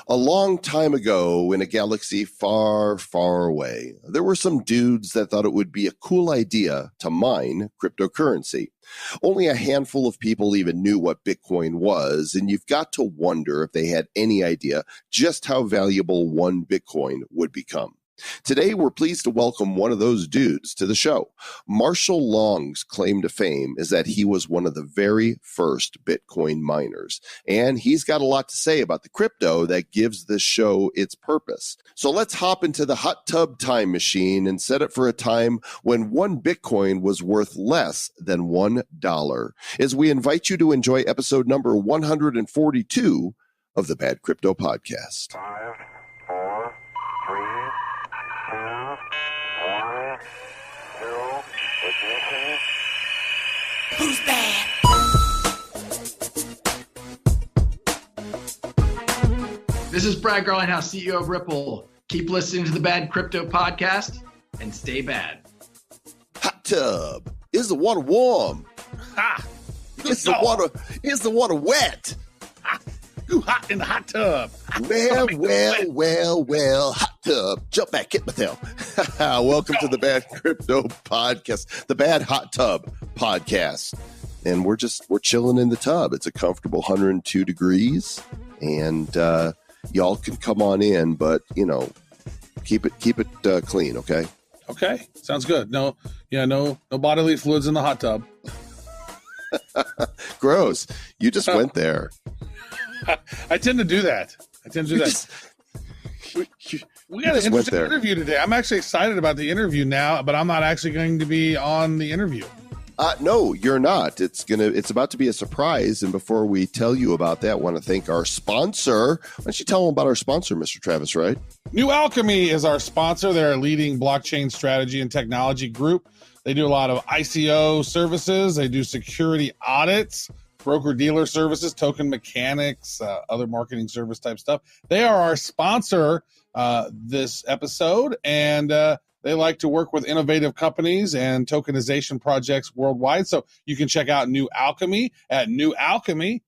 A long time ago in a galaxy far, far away, there were some dudes that thought it would be a cool idea to mine cryptocurrency. Only a handful of people even knew what Bitcoin was, and you've got to wonder if they had any idea just how valuable one Bitcoin would become. Today, we're pleased to welcome one of those dudes to the show. Marshall Long's claim to fame is that he was one of the very first Bitcoin miners, and he's got a lot to say about the crypto that gives this show its purpose. So let's hop into the hot tub time machine and set it for a time when one Bitcoin was worth less than $1, as we invite you to enjoy episode number 142 of the Bad Crypto Podcast. 5, 4, 3, 2, 1, 0, ignition. Who's bad? This is Brad Garlinghouse, CEO of Ripple. Keep listening to the Bad Crypto Podcast and stay bad. Hot tub. Is the water warm? Ha! Is the water wet? Too hot in the hot tub. Well, hot tub. Jump back, hit my tail. Welcome to the Bad Crypto Podcast, the Bad Hot Tub Podcast. And we're chilling in the tub. It's a comfortable 102 degrees, and y'all can come on in, but keep it clean, okay? Okay, sounds good. No bodily fluids in the hot tub. Gross. You just went there. I tend to do that. We got an interesting interview today. I'm actually excited about the interview now, but I'm not actually going to be on the interview. No, you're not. It's about to be a surprise. And before we tell you about that, I want to thank our sponsor. Why don't you tell them about our sponsor, Mr. Travis Wright? New Alchemy is our sponsor. They're a leading blockchain strategy and technology group. They do a lot of ICO services. They do security audits, broker-dealer services, token mechanics, other marketing service type stuff. They are our sponsor this episode, and they like to work with innovative companies and tokenization projects worldwide. So you can check out New Alchemy at newalchemy.io.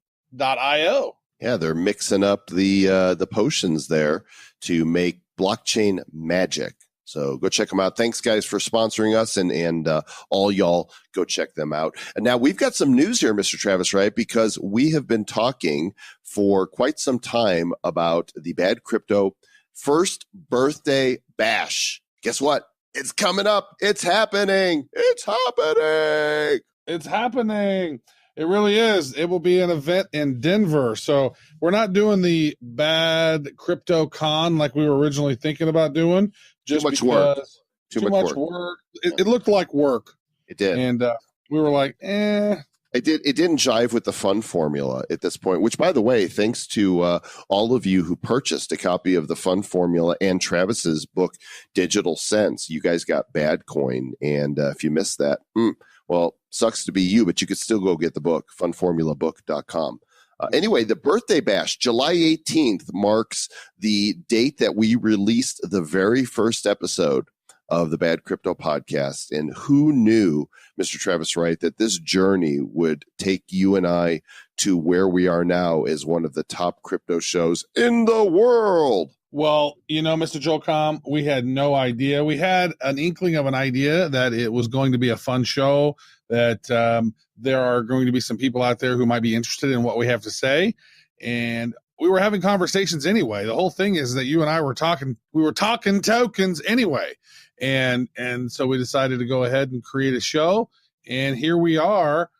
Yeah, they're mixing up the potions there to make blockchain magic. So go check them out. Thanks, guys, for sponsoring us, and all y'all go check them out. And now we've got some news here, Mr. Travis, right? Because we have been talking for quite some time about the Bad Crypto first birthday bash. Guess what? It's coming up. It's happening. It's happening. It really is. It will be an event in Denver. So we're not doing the Bad Crypto Con like we were originally thinking about doing. Just too much work. Too much work. It looked like work. It did. And we were like, It didn't jive with the fund formula at this point, which, by the way, thanks to all of you who purchased a copy of the fund formula and Travis's book, Digital Sense. You guys got Bad Coin. And if you missed that, well, sucks to be you, but you could still go get the book, fundformulabook.com. Anyway, the birthday bash, July 18th, marks the date that we released the very first episode of the Bad Crypto Podcast. And who knew, Mr. Travis Wright, that this journey would take you and I to where we are now as one of the top crypto shows in the world? Well, Mr. Joel Com, we had no idea. We had an inkling of an idea that it was going to be a fun show, that there are going to be some people out there who might be interested in what we have to say. And we were having conversations anyway. The whole thing is that you and I were talking tokens anyway. And so we decided to go ahead and create a show. And here we are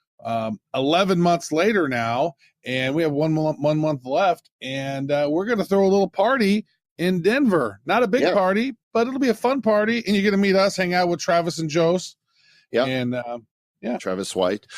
11 months later now, and we have one month left. And we're going to throw a little party in Denver. Not a big party, but it'll be a fun party. And you're going to meet us, hang out with Travis and Jose. Yeah. And Travis White.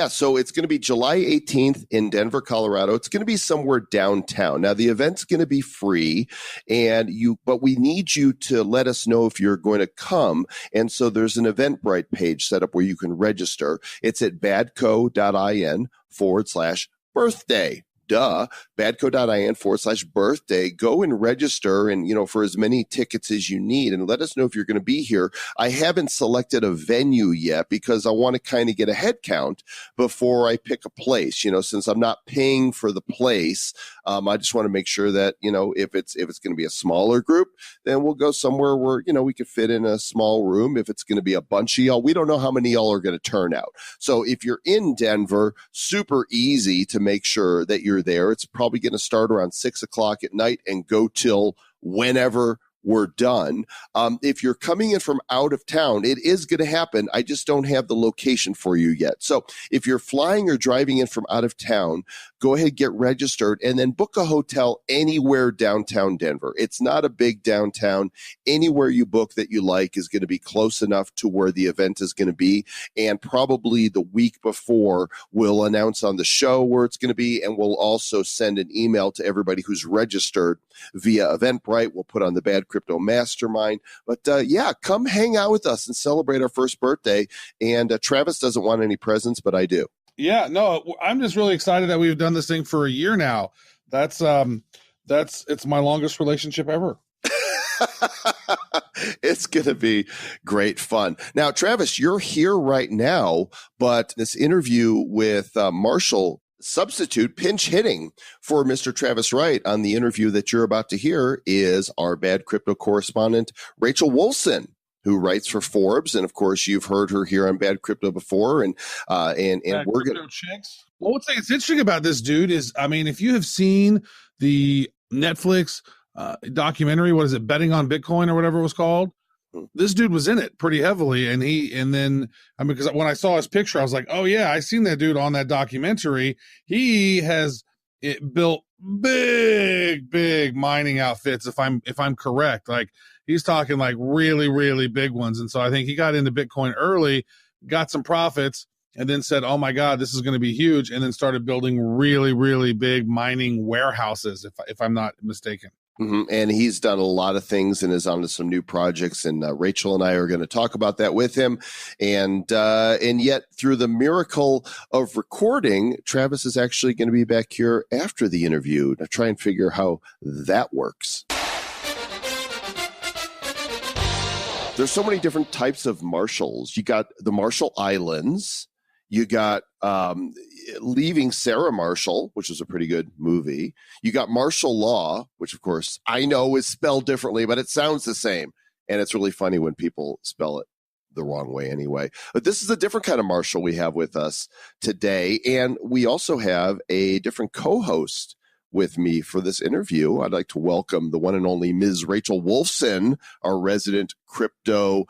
So it's going to be July 18th in Denver, Colorado. It's going to be somewhere downtown. Now, the event's going to be free, but we need you to let us know if you're going to come. And so there's an Eventbrite page set up where you can register. It's at badco.in/birthday. duh, badco.in/birthday. Go and register and, for as many tickets as you need and let us know if you're going to be here. I haven't selected a venue yet because I want to kind of get a head count before I pick a place, since I'm not paying for the place. I just want to make sure that, if it's going to be a smaller group, then we'll go somewhere where, we could fit in a small room. If it's going to be a bunch of y'all, we don't know how many y'all are going to turn out. So if you're in Denver, super easy to make sure that you're there. It's probably going to start around 6:00 at night and go till whenever we're done. If you're coming in from out of town, it is going to happen. I just don't have the location for you yet. So if you're flying or driving in from out of town, go ahead, get registered, and then book a hotel anywhere downtown Denver. It's not a big downtown. Anywhere you book that you like is going to be close enough to where the event is going to be. And probably the week before, we'll announce on the show where it's going to be, and we'll also send an email to everybody who's registered via Eventbrite. We'll put on the Bad Crypto Mastermind. But come hang out with us and celebrate our first birthday. And Travis doesn't want any presents, but I do. Yeah, no, I'm just really excited that we've done this thing for a year now. It's my longest relationship ever. It's going to be great fun. Now, Travis, you're here right now, but this interview with Marshall, substitute pinch hitting for Mr. Travis Wright on the interview that you're about to hear is our Bad Crypto correspondent, Rachel Wolfson, who writes for Forbes. And of course, you've heard her here on Bad Crypto before. And we're going to. Well, what's interesting about this dude is, if you have seen the Netflix documentary, what is it, Betting on Bitcoin or whatever it was called? This dude was in it pretty heavily. Because when I saw his picture, I was like, oh yeah, I seen that dude on that documentary. He has built big mining outfits. If I'm correct, like he's talking like really, really big ones. And so I think he got into Bitcoin early, got some profits, and then said, oh my God, this is going to be huge. And then started building really, really big mining warehouses, if I'm not mistaken. Mm-hmm. And he's done a lot of things and is onto some new projects. And Rachel and I are going to talk about that with him. And yet, through the miracle of recording, Travis is actually going to be back here after the interview to try and figure how that works. There's so many different types of Marshalls. You got the Marshall Islands. You got Leaving Sarah Marshall, which is a pretty good movie. You got martial law, which of course I know is spelled differently, but it sounds the same. And it's really funny when people spell it the wrong way anyway. But this is a different kind of Marshall we have with us today. And we also have a different co-host with me for this interview. I'd like to welcome the one and only Ms. Rachel Wolfson, our resident crypto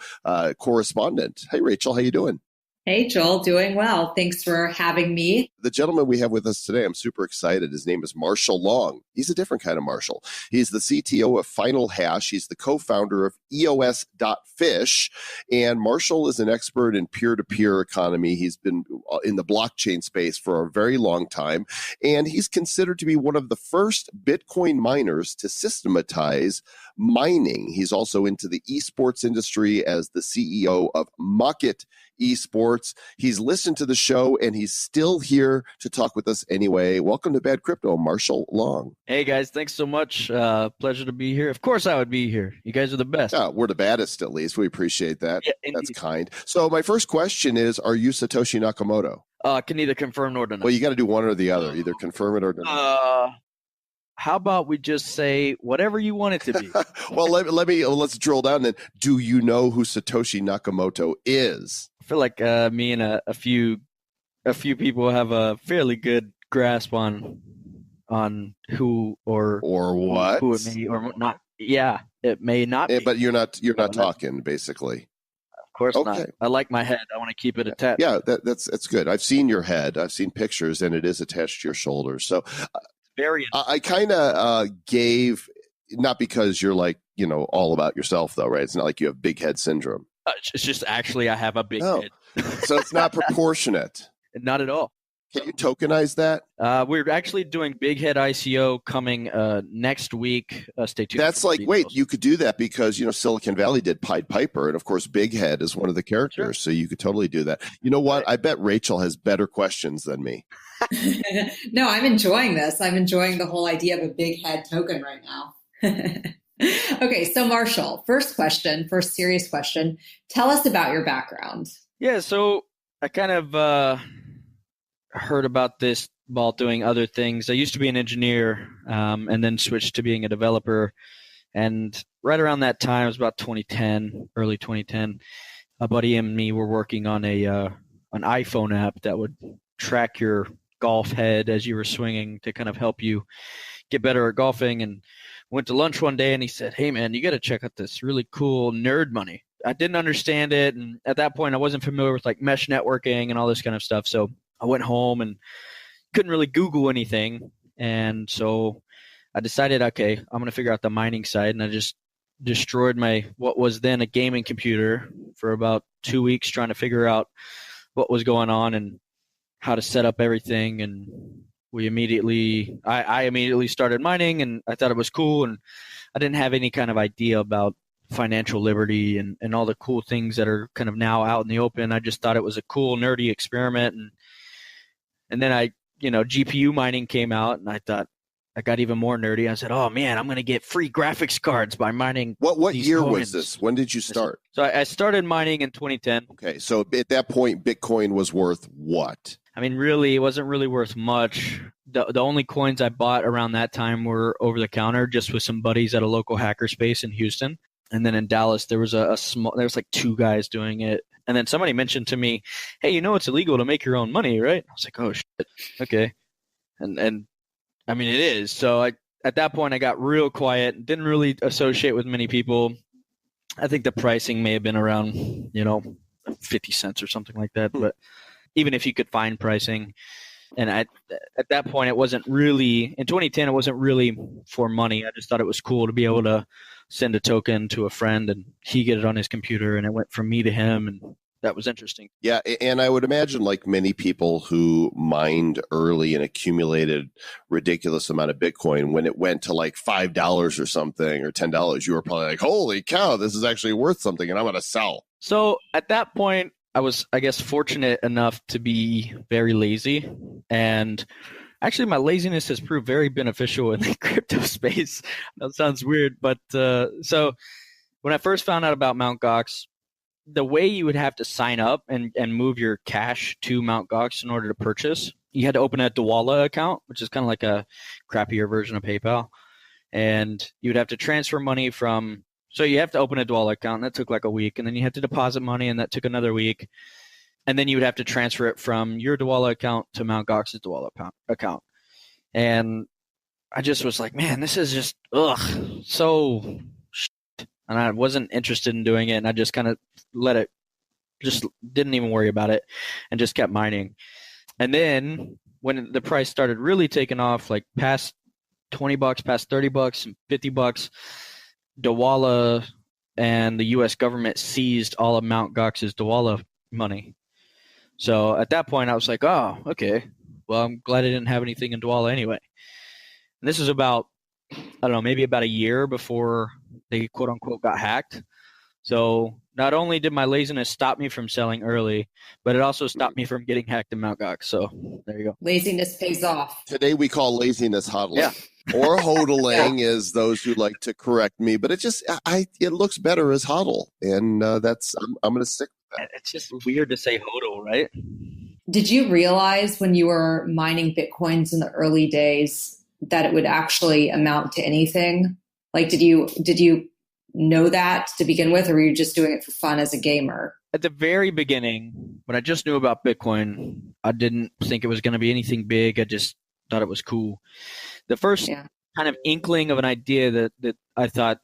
correspondent. Hey, Rachel, how you doing? Hey, Joel, doing well. Thanks for having me. The gentleman we have with us today, I'm super excited. His name is Marshall Long. He's a different kind of Marshall. He's the CTO of Final Hash. He's the co-founder of EOS.fish. And Marshall is an expert in peer-to-peer economy. He's been in the blockchain space for a very long time. And he's considered to be one of the first Bitcoin miners to systematize mining. He's also into the esports industry as the CEO of Mucket Esports. He's listened to the show and he's still here to talk with us anyway. Welcome to Bad Crypto, Marshall Long. Hey guys, thanks so much. Pleasure to be here. Of course I would be here. You guys are the best. Yeah, we're the baddest at least. We appreciate that. Yeah, that's kind. So my first question is, are you Satoshi Nakamoto? Can neither confirm nor deny. Well, you got to do one or the other. Either confirm it or deny. How about we just say whatever you want it to be? Well, let's drill down then. Do you know who Satoshi Nakamoto is? I feel like me and a few people have a fairly good grasp on who or what, who it may or not. Yeah, it may not be. But you're not talking basically. Of course not. I like my head. I want to keep it attached. Yeah, that's good. I've seen your head. I've seen pictures, and it is attached to your shoulders. So. I kind of gave, not because you're like, all about yourself though, right? It's not like you have big head syndrome. It's just actually I have a big head. So it's not proportionate. Not at all. Can you tokenize that? We're actually doing Big Head ICO coming next week. Stay tuned. That's like, wait, you could do that because, Silicon Valley did Pied Piper. And of course, Big Head is one of the characters. Sure. So you could totally do that. You know what? I bet Rachel has better questions than me. No, I'm enjoying this. I'm enjoying the whole idea of a big head token right now. Okay, so Marshall, first serious question. Tell us about your background. Yeah, so I kind of heard about this while doing other things. I used to be an engineer and then switched to being a developer. And right around that time, it was about 2010, early 2010, a buddy and me were working on an iPhone app that would track your golf head as you were swinging to kind of help you get better at golfing. And went to lunch one day and he said, "Hey man, you got to check out this really cool Nerd Money." I didn't understand it, and at that point I wasn't familiar with like mesh networking and all this kind of stuff. So I went home and couldn't really Google anything, and so I decided, okay, I'm going to figure out the mining side, and I just destroyed what was then a gaming computer for about 2 weeks trying to figure out what was going on and how to set up everything. And I immediately started mining, and I thought it was cool, and I didn't have any kind of idea about financial liberty and all the cool things that are kind of now out in the open. I just thought it was a cool, nerdy experiment. And then GPU mining came out, and I thought, I got even more nerdy. I said, "Oh man, I'm going to get free graphics cards by mining." What year tokens. was this? When did you start? So I started mining in 2010. Okay, so at that point, Bitcoin was worth what? I mean, really, it wasn't really worth much. The only coins I bought around that time were over the counter, just with some buddies at a local hackerspace in Houston. And then in Dallas, there was there was like 2 guys doing it. And then somebody mentioned to me, "Hey, it's illegal to make your own money, right?" I was like, "Oh shit, okay." And I mean, it is. So at that point, I got real quiet, didn't really associate with many people. I think the pricing may have been around, 50 cents or something like that. But even if you could find pricing, and at that point, it wasn't really, in 2010, it wasn't really for money. I just thought it was cool to be able to send a token to a friend and he get it on his computer, and it went from me to him, and that was interesting. Yeah, and I would imagine like many people who mined early and accumulated ridiculous amount of Bitcoin, when it went to like $5 or something or $10, you were probably like, "Holy cow, this is actually worth something and I'm going to sell." So at that point, I was, I guess, fortunate enough to be very lazy, and actually my laziness has proved very beneficial in the crypto space. That sounds weird, but so when I first found out about Mt. Gox, the way you would have to sign up and move your cash to Mt. Gox in order to purchase, you had to open a Dwolla account, which is kind of like a crappier version of PayPal. And you would have to transfer money so you have to open a Dwolla account, and that took like a week. And then you had to deposit money, and that took another week. And then you would have to transfer it from your Dwolla account to Mt. Gox's Dwolla account. And I just was like, man, this is just, so and I wasn't interested in doing it, and I just kind of let it, just didn't even worry about it, and just kept mining. And then when the price started really taking off, like past $20, past $30, and $50, Dwolla and the U.S. government seized all of Mt. Gox's Dwolla money. So at that point, I was like, "Oh, okay. Well, I'm glad I didn't have anything in Dwolla anyway." And this was about, I don't know, maybe about a year before they quote unquote got hacked. So not only did my laziness stop me from selling early, but it also stopped me from getting hacked in Mt. Gox. So there you go. Laziness pays off. Today we call laziness hodling. Yeah. Or hodling is those who like to correct me, but it looks better as hodl, and I'm going to stick with that. It's just weird to say hodl, right? Did you realize when you were mining Bitcoins in the early days that it would actually amount to anything? Like, did you know that to begin with, or were you just doing it for fun as a gamer? At the very beginning, when I just knew about Bitcoin, I didn't think it was going to be anything big. I just thought it was cool. The first kind of inkling of an idea that I thought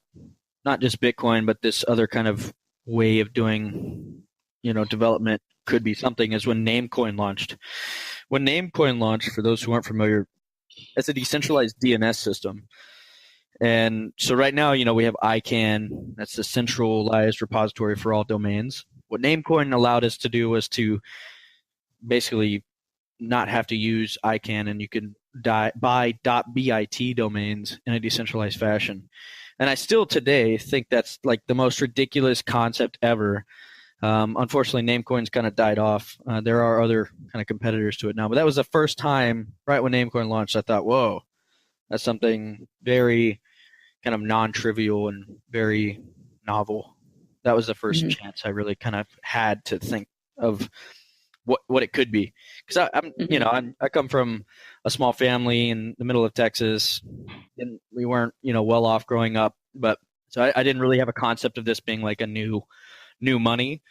not just Bitcoin, but this other kind of way of doing, development could be something is when Namecoin launched. When Namecoin launched, for those who aren't familiar, it's a decentralized DNS system. And so right now, we have ICANN. That's the centralized repository for all domains. What Namecoin allowed us to do was to basically not have to use ICANN, and you can buy .bit domains in a decentralized fashion. And I still today think that's like the most ridiculous concept ever. Unfortunately, Namecoin's kind of died off. There are other kind of competitors to it now, but that was the first time, right when Namecoin launched, I thought, whoa, that's something very kind of non-trivial and very novel. That was the first chance I really kind of had to think of what it could be. Because I come from a small family in the middle of Texas, and we weren't well off growing up, but so I didn't really have a concept of this being like a new money.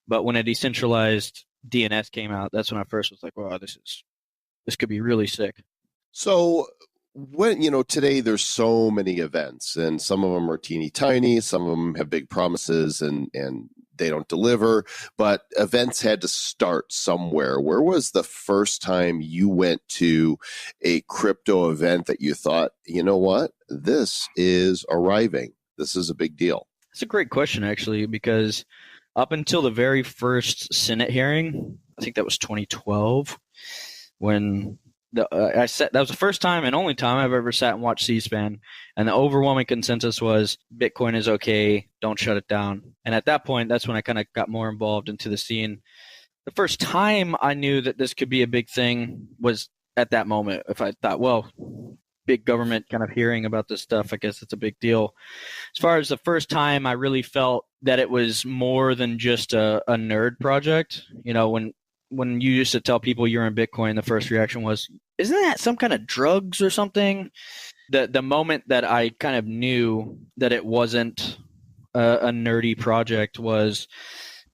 But when a decentralized DNS came out, that's when I first was like, wow, this could be really sick. So when, today there's so many events, and some of them are teeny tiny, some of them have big promises and they don't deliver, but events had to start somewhere. Where was the first time you went to a crypto event that you thought, you know what, this is arriving? This is a big deal. That's a great question, actually, because up until the very first Senate hearing, I think that was 2012, when that was the first time and only time I've ever sat and watched C-SPAN, and the overwhelming consensus was Bitcoin is okay, don't shut it down. And at that point, that's when I kind of got more involved into the scene. The first time I knew that this could be a big thing was at that moment. If I thought, well, big government kind of hearing about this stuff, I guess it's a big deal. As far as the first time I really felt that it was more than just a nerd project, when you used to tell people you're in Bitcoin, the first reaction was, isn't that some kind of drugs or something? The moment that I kind of knew that it wasn't a nerdy project was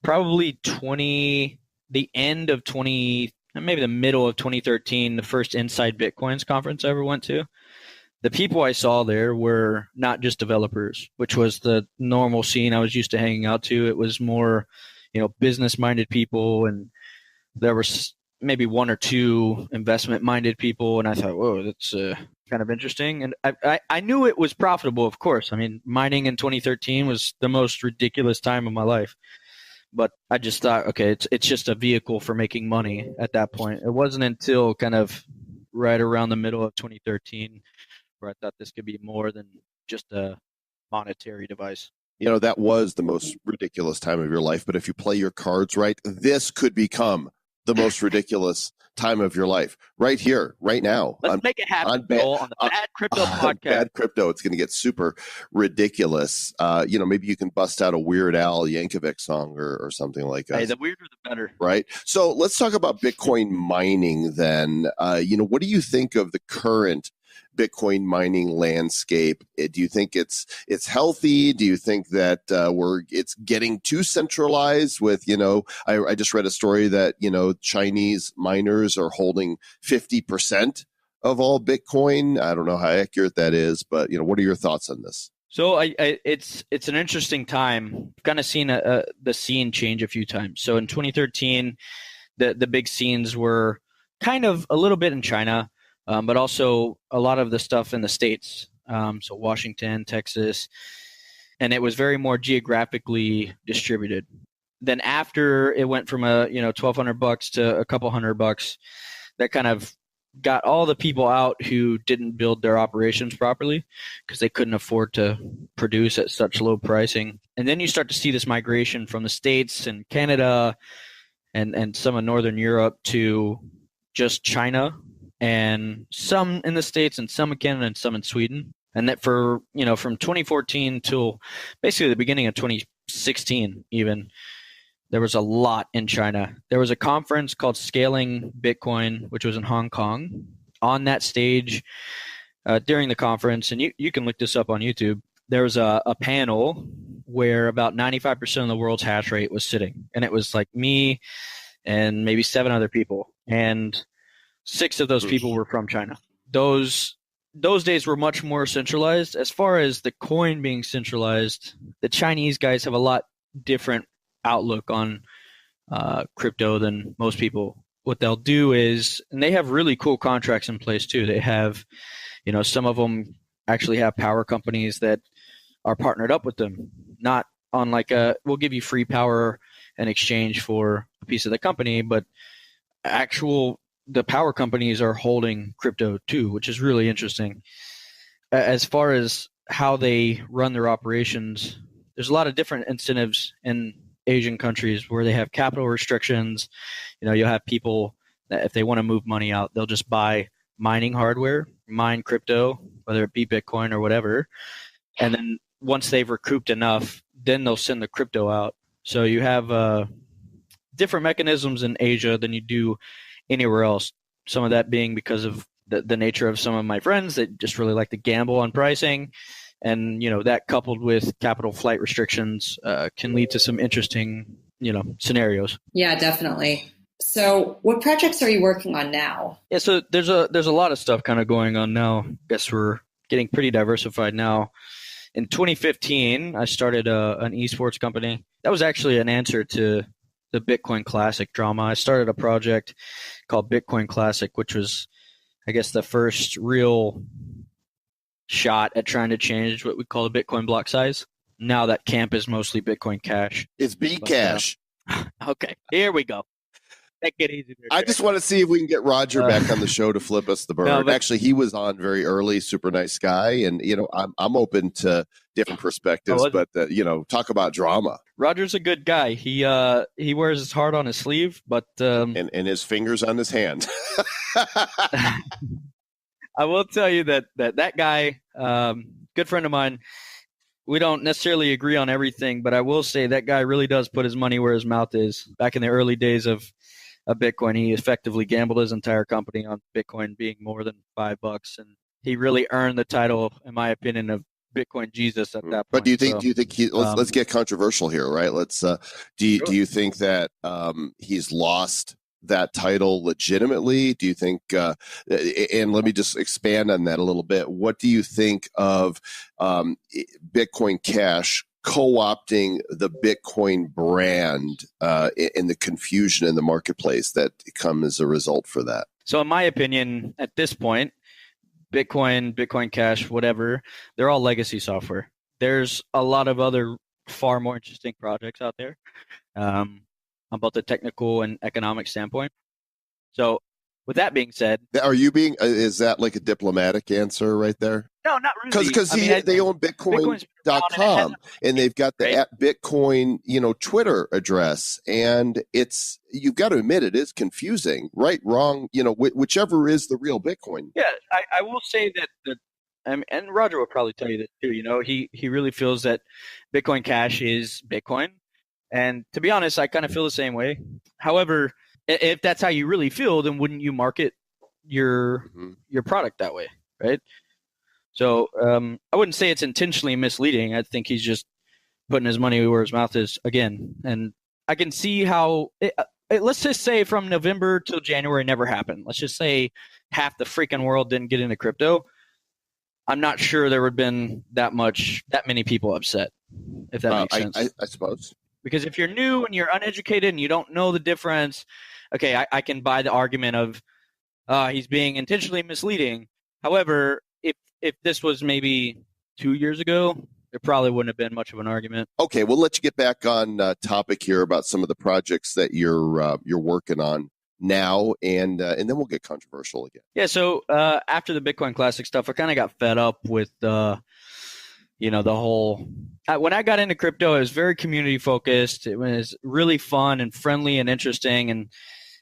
probably the end of maybe the middle of 2013, the first Inside Bitcoins conference I ever went to. The people I saw there were not just developers, which was the normal scene I was used to hanging out to. It was more, business-minded people, and there was maybe one or two investment-minded people, and I thought, whoa, that's kind of interesting. And I knew it was profitable, of course. I mean, mining in 2013 was the most ridiculous time of my life. But I just thought, okay, it's just a vehicle for making money at that point. It wasn't until kind of right around the middle of 2013 where I thought this could be more than just a monetary device. That was the most ridiculous time of your life. But if you play your cards right, this could become the most ridiculous time of your life right here, right now. Let's make it happen on the Bad Crypto podcast. Bad Crypto. It's going to get super ridiculous. Maybe you can bust out a Weird Al Yankovic song or something like that. Hey, the weirder the better. Right. So let's talk about Bitcoin mining then. What do you think of the current Bitcoin mining landscape? Do you think it's healthy? Do you think that it's getting too centralized with, I just read a story that, Chinese miners are holding 50% of all Bitcoin. I don't know how accurate that is, but, what are your thoughts on this? So it's an interesting time. I've kind of seen the scene change a few times. So in 2013, the big scenes were kind of a little bit in China, but also a lot of the stuff in the States. So Washington, Texas, and it was very more geographically distributed. Then after it went from $1,200 to a couple $100, that kind of got all the people out who didn't build their operations properly because they couldn't afford to produce at such low pricing. And then you start to see this migration from the States and Canada and some of Northern Europe to just China, and some in the States and some in Canada and some in Sweden. And that for, from 2014 till basically the beginning of 2016 even, there was a lot in China. There was a conference called Scaling Bitcoin, which was in Hong Kong. On that stage, during the conference, and you can look this up on YouTube, there was a panel where about 95% of the world's hash rate was sitting. And it was like me and maybe 7 other people. And 6 of those people were from China. Those days were much more centralized. As far as the coin being centralized, the Chinese guys have a lot different outlook on crypto than most people. What they'll do is, and they have really cool contracts in place too. They have, some of them actually have power companies that are partnered up with them, not on like we'll give you free power in exchange for a piece of the company, but the power companies are holding crypto too, which is really interesting. As far as how they run their operations, there's a lot of different incentives in Asian countries where they have capital restrictions. You'll have people that if they want to move money out, they'll just buy mining hardware, mine crypto, whether it be Bitcoin or whatever. And then once they've recouped enough, then they'll send the crypto out. So you have different mechanisms in Asia than you do anywhere else. Some of that being because of the nature of some of my friends that just really like to gamble on pricing. And, that coupled with capital flight restrictions can lead to some interesting, scenarios. Yeah, definitely. So what projects are you working on now? Yeah, so there's a lot of stuff kind of going on now. I guess we're getting pretty diversified now. In 2015, I started an esports company. That was actually an answer to the Bitcoin Classic drama. I started a project called Bitcoin Classic, which was, I guess, the first real shot at trying to change what we call a Bitcoin block size. Now that camp is mostly Bitcoin Cash. It's Bcash. Okay, here we go. Take it easy there, I just want to see if we can get Roger back on the show to flip us the bird. No, but- Actually, he was on very early, super nice guy, and I'm open to different perspectives, but talk about drama. Roger's a good guy. He wears his heart on his sleeve, but and his fingers on his hand. I will tell you that guy, good friend of mine. We don't necessarily agree on everything, but I will say that guy really does put his money where his mouth is. Back in the early days of Bitcoin, he effectively gambled his entire company on Bitcoin being more than $5, and he really earned the title, in my opinion, of Bitcoin Jesus at that point. But do you think let's get controversial here, right? Let's do you think that he's lost that title legitimately? Do you think and let me just expand on that a little bit. What do you think of Bitcoin Cash co-opting the Bitcoin brand and the confusion in the marketplace that come as a result for that? So in my opinion, at this point, Bitcoin Cash, whatever, they're all legacy software. There's a lot of other far more interesting projects out there on both the technical and economic standpoint. So with that being said, is that like a diplomatic answer right there? No, not really. Because they own Bitcoin.com and they've got the @Bitcoin, Twitter address, and you've got to admit it is confusing, right, wrong, whichever is the real Bitcoin. Yeah, I will say that and Roger will probably tell you this too. He really feels that Bitcoin Cash is Bitcoin, and to be honest, I kind of feel the same way. However, if that's how you really feel, then wouldn't you market your product that way, right? So I wouldn't say it's intentionally misleading. I think he's just putting his money where his mouth is again. And I can see how let's just say from November till January never happened. Let's just say half the freaking world didn't get into crypto. I'm not sure there would have been that many people upset, if that makes sense. I suppose. Because if you're new and you're uneducated and you don't know the difference, okay, I can buy the argument of he's being intentionally misleading. However, if this was maybe 2 years ago, there probably wouldn't have been much of an argument. Okay, we'll let you get back on topic here about some of the projects that you're working on now, and then we'll get controversial again. Yeah, so after the Bitcoin Classic stuff, I kind of got fed up with the whole. When I got into crypto, it was very community focused. It was really fun and friendly and interesting. And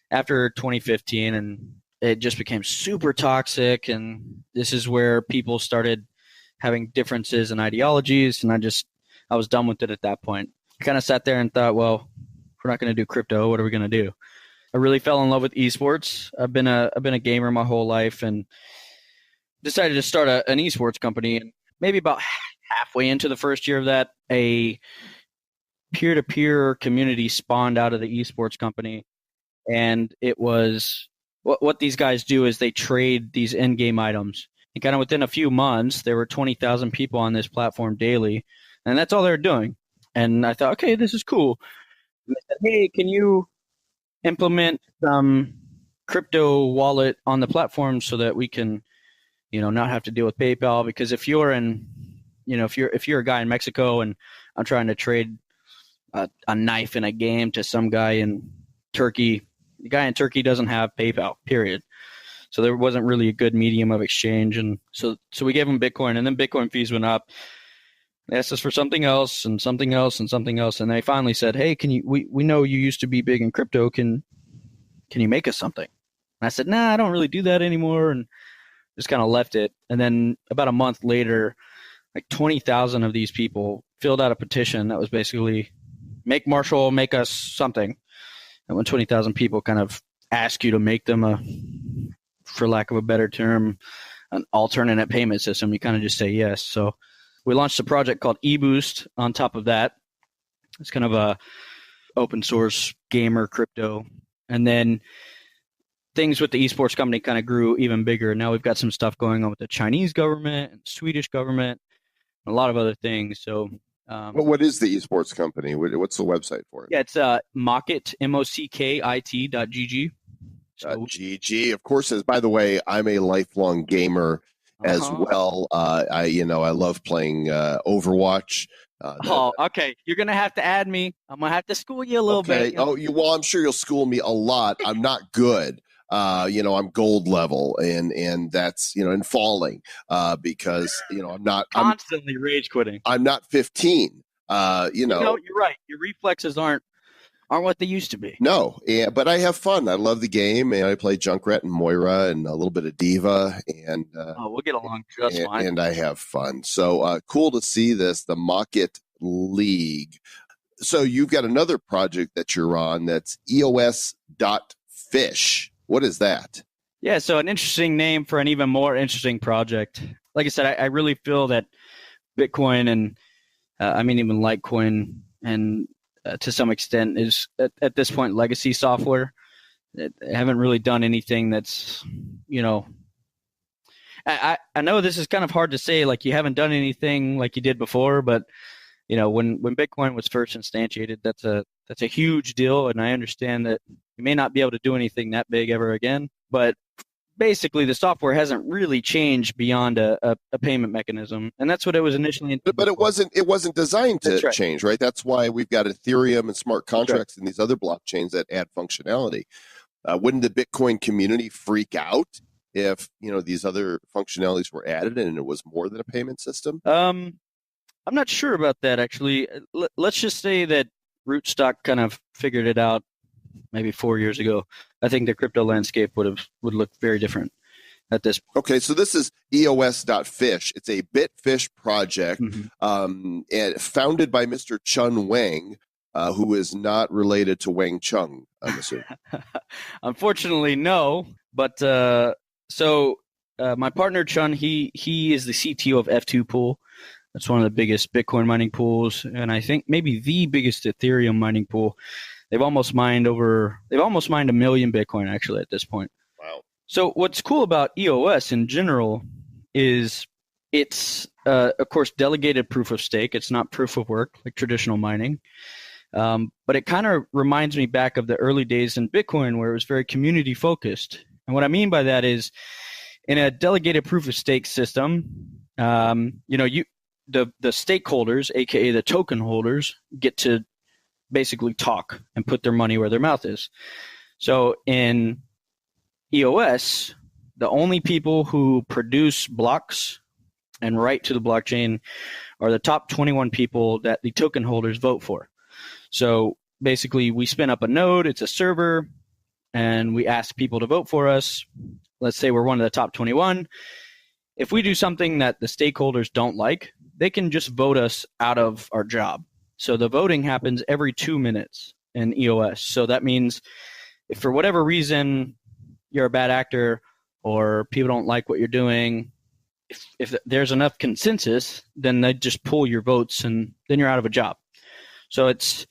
after 2015, and it just became super toxic. And this is where people started having differences in ideologies. And I was done with it at that point. I kind of sat there and thought, well, if we're not going to do crypto, what are we going to do? I really fell in love with esports. I've been a gamer my whole life, and decided to start an esports company. And maybe about halfway into the first year of that, a peer-to-peer community spawned out of the esports company. And it was what these guys do is they trade these in-game items. And kind of within a few months, there were 20,000 people on this platform daily. And that's all they're doing. And I thought, okay, this is cool. And they said, hey, can you implement some crypto wallet on the platform so that we can, not have to deal with PayPal? Because if you're if you're a guy in Mexico and I'm trying to trade a knife in a game to some guy in Turkey, the guy in Turkey doesn't have PayPal, period. So there wasn't really a good medium of exchange. And so we gave him Bitcoin, and then Bitcoin fees went up. They asked us for something else and something else and something else, and they finally said, "Hey, we know you used to be big in crypto. Can you make us something?" And I said, "Nah, I don't really do that anymore," and just kind of left it. And then about a month later, like 20,000 of these people filled out a petition that was basically, "Make Marshall make us something." And when 20,000 people kind of ask you to make them for lack of a better term, an alternate payment system, you kind of just say yes. So we launched a project called eBoost on top of that. It's kind of a open source gamer crypto. And then things with the esports company kind of grew even bigger. Now we've got some stuff going on with the Chinese government and Swedish government, and a lot of other things. So what is the esports company? What's the website for it? yeah, it's Mockit, MOCKIT.GG. GG, of course. By the way, I'm a lifelong gamer as well. I love playing Overwatch. Okay. You're gonna have to add me. I'm gonna have to school you a little bit. Oh, well, I'm sure you'll school me a lot. I'm not good. I'm gold level, and that's and falling because I'm not constantly rage quitting. I'm not 15. You're right. Your reflexes aren't what they used to be. No, but I have fun. I love the game, and I play Junkrat and Moira and a little bit of Diva, and we'll get along just fine. And I have fun. So cool to see this, the Mockit League. So you've got another project that you're on that's EOS.fish. What is that? Yeah, so an interesting name for an even more interesting project. Like I said, I really feel that Bitcoin and even Litecoin and to some extent is at this point legacy software. They haven't really done anything that's, I know this is kind of hard to say, like you haven't done anything like you did before, but when Bitcoin was first instantiated, that's a huge deal, and I understand that you may not be able to do anything that big ever again, but basically the software hasn't really changed beyond a payment mechanism, and that's what it was initially intended. But it wasn't designed to change, right? That's why we've got Ethereum and smart contracts and these other blockchains that add functionality. Wouldn't the Bitcoin community freak out if these other functionalities were added and it was more than a payment system? I'm not sure about that, actually. Let's just say that Rootstock kind of figured it out maybe 4 years ago. I think the crypto landscape would look very different at this point. Okay, so this is EOS.fish. It's a Bitfish project and founded by Mr. Chun Wang, who is not related to Wang Chung, I'm assuming. Unfortunately, no. But my partner Chun, he is the CTO of F2 Pool. That's one of the biggest Bitcoin mining pools, and I think maybe the biggest Ethereum mining pool. They've almost mined 1 million Bitcoin actually at this point. Wow. So what's cool about EOS in general is it's, of course, delegated proof of stake. It's not proof of work like traditional mining. But it kind of reminds me back of the early days in Bitcoin where it was very community focused. And what I mean by that is in a delegated proof of stake system, the stakeholders, aka the token holders, get to basically talk and put their money where their mouth is. So in EOS, the only people who produce blocks and write to the blockchain are the top 21 people that the token holders vote for. So basically we spin up a node, it's a server, and we ask people to vote for us. Let's say we're one of the top 21. If we do something that the stakeholders don't like, they can just vote us out of our job. So the voting happens every 2 minutes in EOS. So that means if for whatever reason you're a bad actor or people don't like what you're doing, if there's enough consensus, then they just pull your votes and then you're out of a job. So it's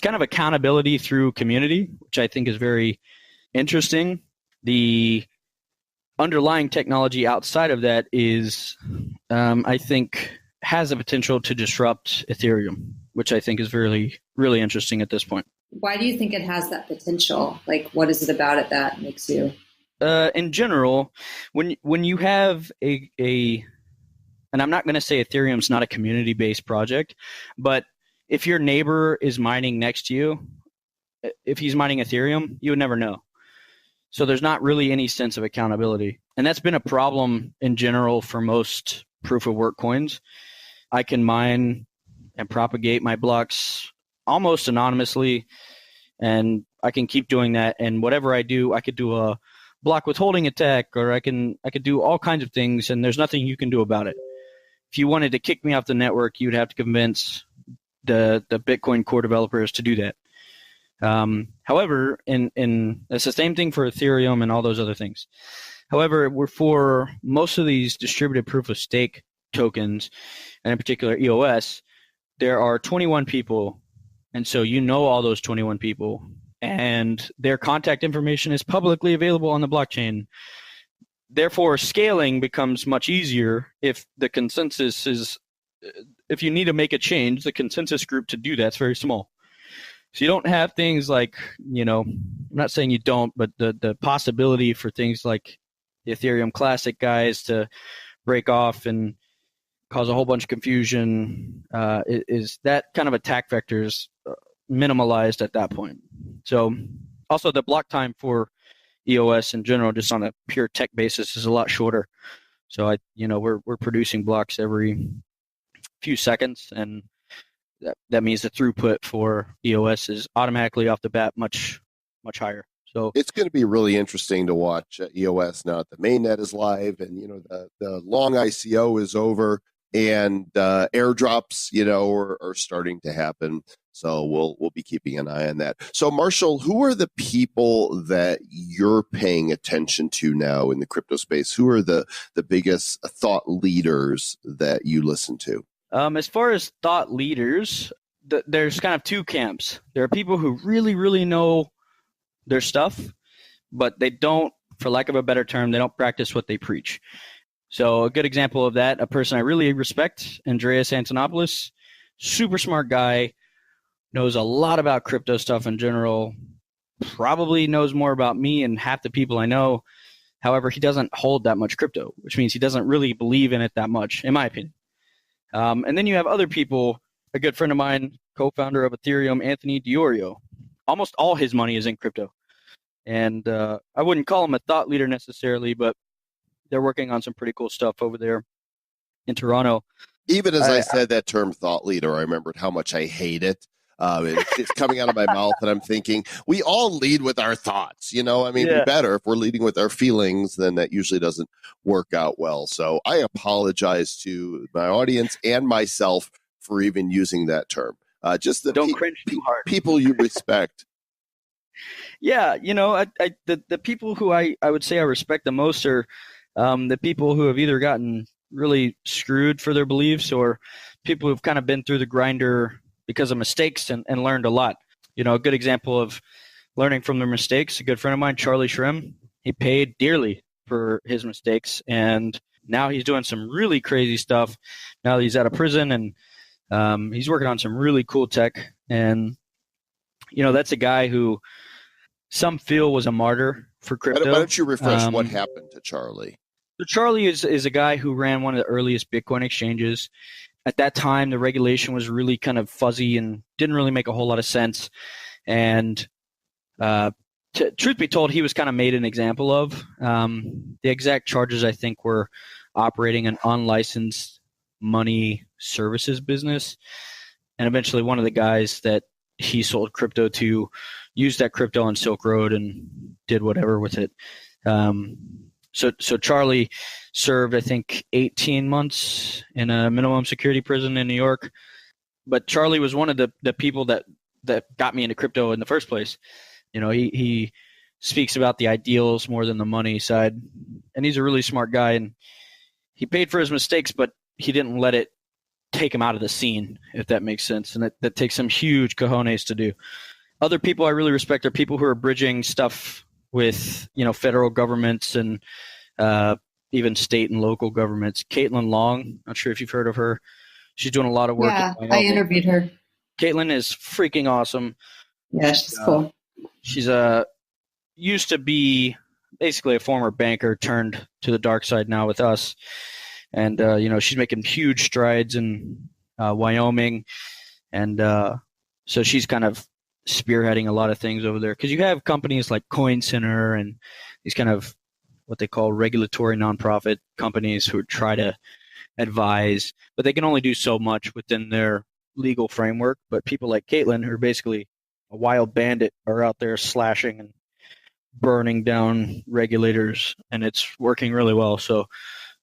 kind of accountability through community, which I think is very interesting. The underlying technology outside of that is, I think, has a potential to disrupt Ethereum, which I think is really, really interesting at this point. Why do you think it has that potential? Like, what is it about it that makes you? In general, when you have a, and I'm not going to say Ethereum's not a community-based project, but if your neighbor is mining next to you, if he's mining Ethereum, you would never know. So there's not really any sense of accountability. And that's been a problem in general for most proof of work coins. I can mine and propagate my blocks almost anonymously, and I can keep doing that. And whatever I do, I could do a block withholding attack, or I could do all kinds of things, and there's nothing you can do about it. If you wanted to kick me off the network, you'd have to convince the Bitcoin core developers to do that. However, in it's the same thing for Ethereum and all those other things. However, we're for most of these distributed proof of stake tokens, and in particular EOS, there are 21 people, and so you know all those 21 people, and their contact information is publicly available on the blockchain. Therefore, scaling becomes much easier if the consensus is, if you need to make a change, the consensus group to do that's very small. So you don't have things like, I'm not saying you don't, but the possibility for things like the Ethereum Classic guys to break off and cause a whole bunch of confusion is that kind of attack vector is minimalized at that point. So also the block time for EOS in general, just on a pure tech basis, is a lot shorter. So we're producing blocks every few seconds, and that means the throughput for EOS is automatically off the bat much higher. So it's going to be really interesting to watch EOS now that the mainnet is live, and the long ICO is over, and airdrops are starting to happen. So we'll be keeping an eye on that. So Marshall, who are the people that you're paying attention to now in the crypto space? Who are the biggest thought leaders that you listen to? As far as thought leaders, there's kind of two camps. There are people who really, really know their stuff, but they don't, for lack of a better term, they don't practice what they preach. So a good example of that, a person I really respect, Andreas Antonopoulos, super smart guy, knows a lot about crypto stuff in general, probably knows more about me and half the people I know. However, he doesn't hold that much crypto, which means he doesn't really believe in it that much, in my opinion. And then you have other people, a good friend of mine, co-founder of Ethereum, Anthony Diorio. Almost all his money is in crypto. And I wouldn't call him a thought leader necessarily, but they're working on some pretty cool stuff over there in Toronto. Even as I said that term thought leader, I remembered how much I hate it. It's coming out of my mouth, and I'm thinking, we all lead with our thoughts, we better if we're leading with our feelings, then that usually doesn't work out well. So I apologize to my audience and myself for even using that term. Just don't cringe too hard. People you respect. Yeah, the people who I would say I respect the most are the people who have either gotten really screwed for their beliefs, or people who've kind of been through the grinder because of mistakes and learned a lot. A good example of learning from their mistakes, a good friend of mine, Charlie Shrem, he paid dearly for his mistakes, and now he's doing some really crazy stuff. Now that he's out of prison, and he's working on some really cool tech. And, that's a guy who some feel was a martyr for crypto. Why don't you refresh what happened to Charlie? So Charlie is a guy who ran one of the earliest Bitcoin exchanges. At that time, the regulation was really kind of fuzzy and didn't really make a whole lot of sense. And truth be told, he was kind of made an example of. The exact charges, I think, were operating an unlicensed money services business. And eventually one of the guys that he sold crypto to used that crypto on Silk Road and did whatever with it. So Charlie served, I think, 18 months in a minimum security prison in New York. But Charlie was one of the people that got me into crypto in the first place. He speaks about the ideals more than the money side. And he's a really smart guy. And he paid for his mistakes, but he didn't let it take him out of the scene, if that makes sense. And that takes some huge cojones to do. Other people I really respect are people who are bridging stuff with, federal governments and even state and local governments. Caitlin Long, not sure if you've heard of her. She's doing a lot of work. Yeah, I interviewed her. Caitlin is freaking awesome. Yeah, she's cool. She's used to be basically a former banker turned to the dark side now with us. And, she's making huge strides in Wyoming. And so she's kind of spearheading a lot of things over there. Because you have companies like Coin Center and these kind of what they call regulatory nonprofit companies who try to advise, but they can only do so much within their legal framework. But people like Caitlin, who are basically a wild bandit, are out there slashing and burning down regulators, and it's working really well. So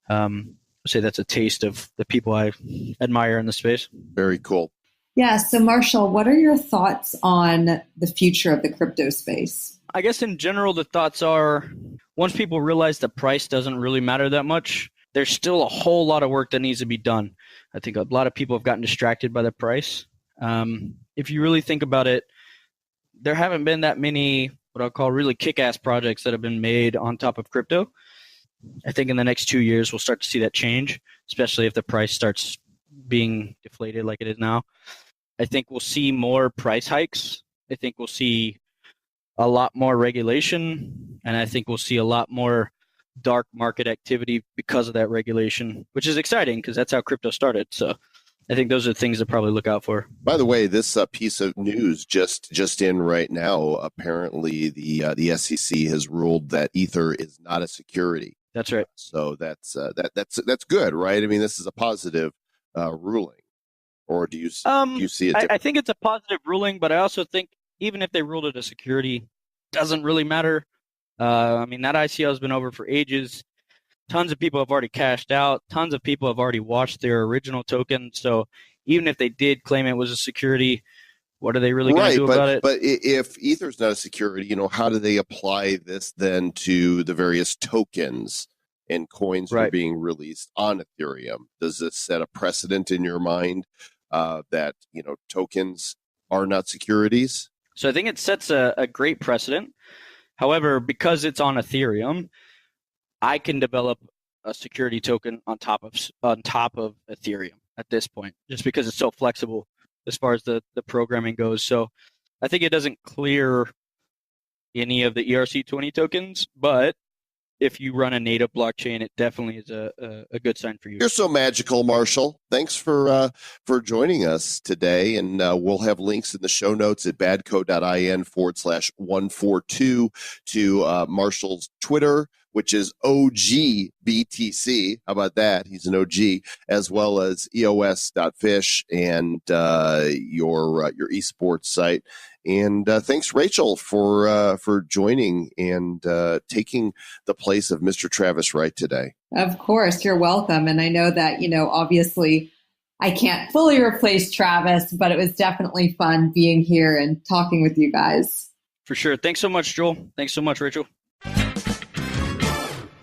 I'd say that's a taste of the people I admire in the space. Very cool. Yeah. So, Marshall, what are your thoughts on the future of the crypto space? I guess in general, the thoughts are once people realize the price doesn't really matter that much, there's still a whole lot of work that needs to be done. I think a lot of people have gotten distracted by the price. If you really think about it, there haven't been that many what I'll call really kick-ass projects that have been made on top of crypto. I think in the next 2 years, we'll start to see that change, especially if the price starts being deflated like it is now. I think we'll see more price hikes. I think we'll see a lot more regulation, and I think we'll see a lot more dark market activity because of that regulation, which is exciting because that's how crypto started. So I think those are the things to probably look out for. By the way, this piece of news just in right now, apparently the SEC has ruled that Ether is not a security. That's right. So that's good, right? I mean, this is a positive ruling. Or do you see it? I think it's a positive ruling, but I also think even if they ruled it a security, doesn't really matter. I mean, that ICO has been over for ages. Tons of people have already cashed out. Tons of people have already washed their original token. So even if they did claim it was a security, what are they really going to do about it? But if Ether's not a security, how do they apply this then to the various tokens and coins that are being released on Ethereum? Does this set a precedent in your mind that tokens are not securities? So I think it sets a great precedent. However, because it's on Ethereum, I can develop a security token on top of Ethereum at this point, just because it's so flexible as far as the programming goes. So I think it doesn't clear any of the ERC20 tokens, but if you run a native blockchain, it definitely is a good sign for you. You're so magical, Marshall. Thanks for joining us today. And we'll have links in the show notes at badco.in/142 to Marshall's Twitter, which is OGBTC. How about that? He's an OG, as well as EOS.fish and your esports site. And thanks, Rachel, for joining and taking the place of Mr. Travis Wright today. Of course, you're welcome. And I know that, obviously I can't fully replace Travis, but it was definitely fun being here and talking with you guys. For sure. Thanks so much, Joel. Thanks so much, Rachel.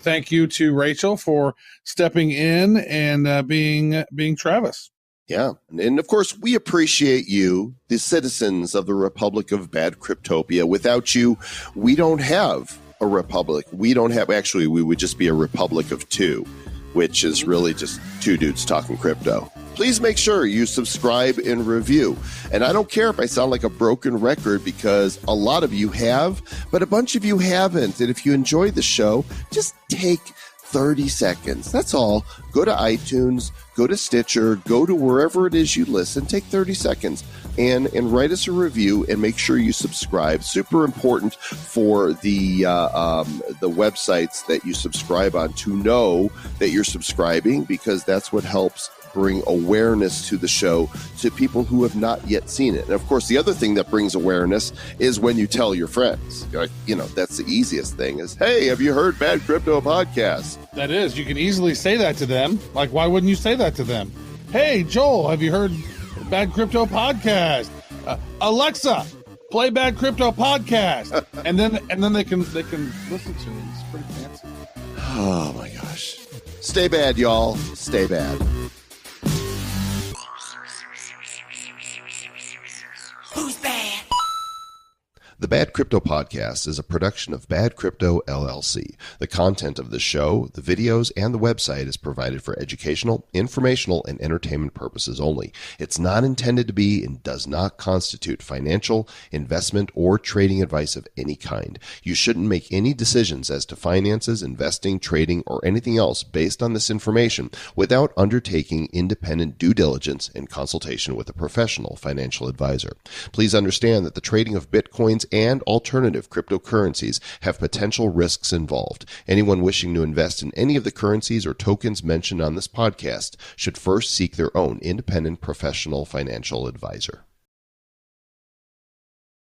Thank you to Rachel for stepping in and being Travis. Yeah. And of course, we appreciate you, the citizens of the Republic of Bad Cryptopia. Without you, we don't have a republic. We would just be a republic of two, which is really just two dudes talking crypto. Please make sure you subscribe and review. And I don't care if I sound like a broken record because a lot of you have, but a bunch of you haven't. And if you enjoy the show, just take 30 seconds. That's all. Go to iTunes, go to Stitcher, go to wherever it is you listen. Take 30 seconds and write us a review and make sure you subscribe. Super important for the websites that you subscribe on to know that you're subscribing, because that's what helps bring awareness to the show to people who have not yet seen it. And of course, the other thing that brings awareness is when you tell your friends. That's the easiest thing is, hey, have you heard Bad Crypto Podcast? That is, you can easily say that to them. Like, why wouldn't you say that to them? Hey, Joel, have you heard Bad Crypto Podcast? Alexa, play Bad Crypto Podcast. and then they can listen to it. It's pretty fancy. Oh my gosh. Stay bad, y'all. Stay bad. Who's bad? The Bad Crypto Podcast is a production of Bad Crypto LLC. The content of the show, the videos, and the website is provided for educational, informational, and entertainment purposes only. It's not intended to be and does not constitute financial, investment, or trading advice of any kind. You shouldn't make any decisions as to finances, investing, trading, or anything else based on this information without undertaking independent due diligence and consultation with a professional financial advisor. Please understand that the trading of Bitcoins and alternative cryptocurrencies have potential risks involved. Anyone wishing to invest in any of the currencies or tokens mentioned on this podcast should first seek their own independent professional financial advisor.